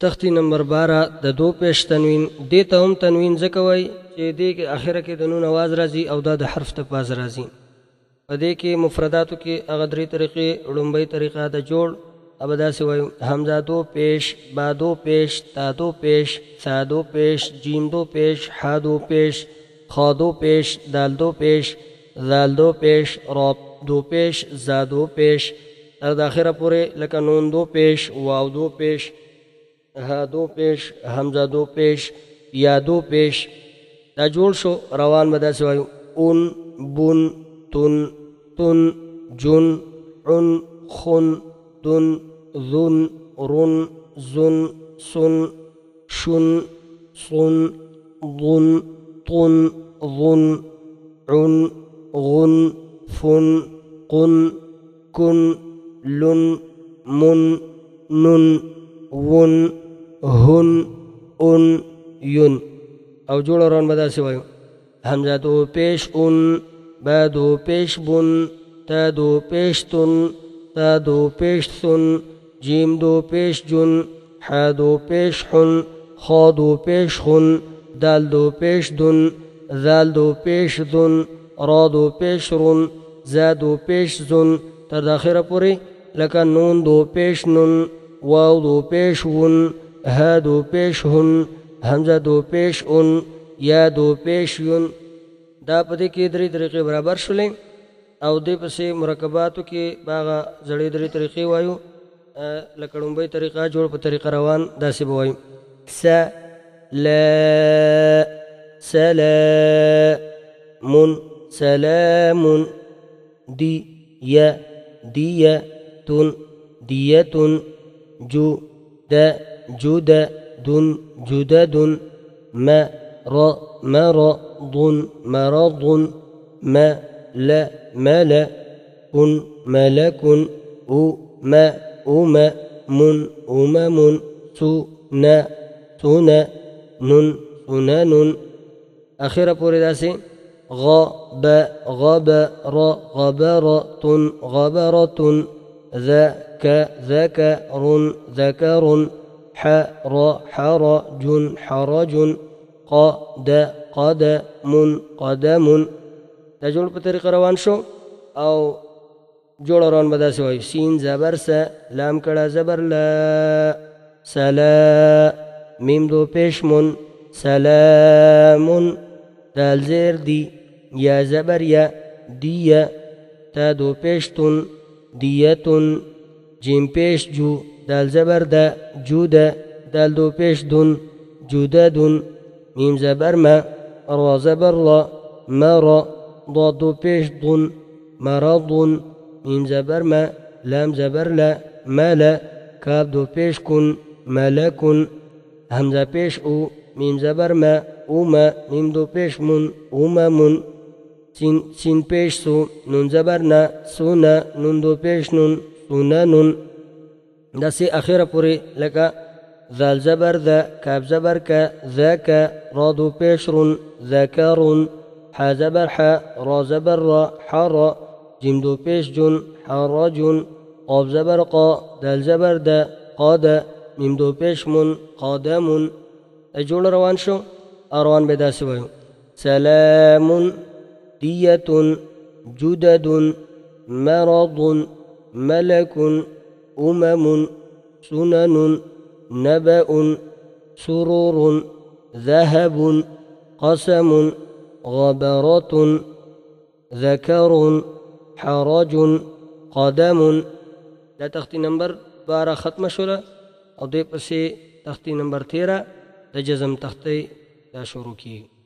تختی نمبر 12 د دو پیش تنوین دې ته هم تنوین ځکه وایي چې دې کې اخره کې د نون آواز راځي او دا د حرف ته پاز راځي. په دې کې مفرداتو کې هغه درې طریقې. لومبۍ طریقه د جوړ اب داسې وایو: حمزه دو پیش، با دو پیش، تا دو پیش، ثا دو پیش، جیم دو پیش، حا دو پیش، خا دو پیش، دال دو پیش، ذال دو پیش، را دو پیش، زا دو پیش، تر د اخره پورې لکه نون دو پیش، واو دو پیش، ها دو پیش، حمزه دو پیش، یا دو پیش. دا جوړ شو. روان به داسې وایو: اون، بون، تن، تن، جن، عن، خن، دن، ذن، رن، زن، سن، شن، صن، ضن، طن، ظن، عن، غن، فن، قن، كن، لن، من، نن، ون، هن، ان، ين. او جوړ روان به داسې وایو: حمزه دو پیش اون، با دو پیش بن، تا دو پیش تن، تا دو پیش ثن، جیم دو پیش جن، حا دو پیش حن، خا دو پیش خن، دال دو پیش دن، ذال دو پیش ذن، را دو پیش رن، زا دو پیش زن، تر د اخره پورې لکه نون دو پیش نن، واو دو پیش ون، ها دو پیش هن، حمزه دو پیش ان، یا دو پیش ین. دا په دې کې درې طریقې برابر شولې. او دې پسې مرکباتو کې باغه زړې درې طریقې وایو. لکه لومبۍ طریقه جوړ په طریقه روان داسې به وایو: س لا سلام سلام، دی یا دیتن دیتن، جو د جود دن جددن، مرض مرض، ملك ملك، أمم سنن سنن. اخره پورې داسې: غبر غبرة غبرة، ذكر ذكر، حرج حرج، قدم. دا جوړ په طریقه روان شو. او جوړ روان به داسې وایو: سین زبر س، لام کړه زبر لا، سلا، میم دو پیش من، سلامون، دال زیر دی، یا زبر یا، دیا، تا دو پیش تن، دیتن، جیم پیش جو، دال زبر دا، جودا، دال دو پیش دن، جوددن، میم زبر ما، را زبر لا، مرا، ضاد دو پیش ضن، مرض، میم زبر ما، لام زبر لا، ملا، کاف دو پیش کن، ملکن، حمزه پیش او، میم زبر ما، اوما، میم دو پیش من، اوممن، سین پیش سو، نون زبر نا، سونا، نون دو پیش نون، سوننن. داسې اخره پورې لکه ذال زبر ذا، کاف زبر کا، ذاکا، را دو پیش رن، ذکرن، حا زبر حا، را زبر را، حرا، جیم دو پیش جن، حرجن، قاف زبر قا، دال زبر دا، قادا، میم دو پیش من، قادمن. جوړ روان شو. روان به داسې وایو: سلام دیتن جدد، مرض ملك، أمم سنن، نبأ سرور، ذهب قسم، غبرة ذكر، حرج قدم. دا تختی نمبر 12 ختم شوله. او دې پسې تختی نمبر 13 د جزم تختی دا شروع کیږي.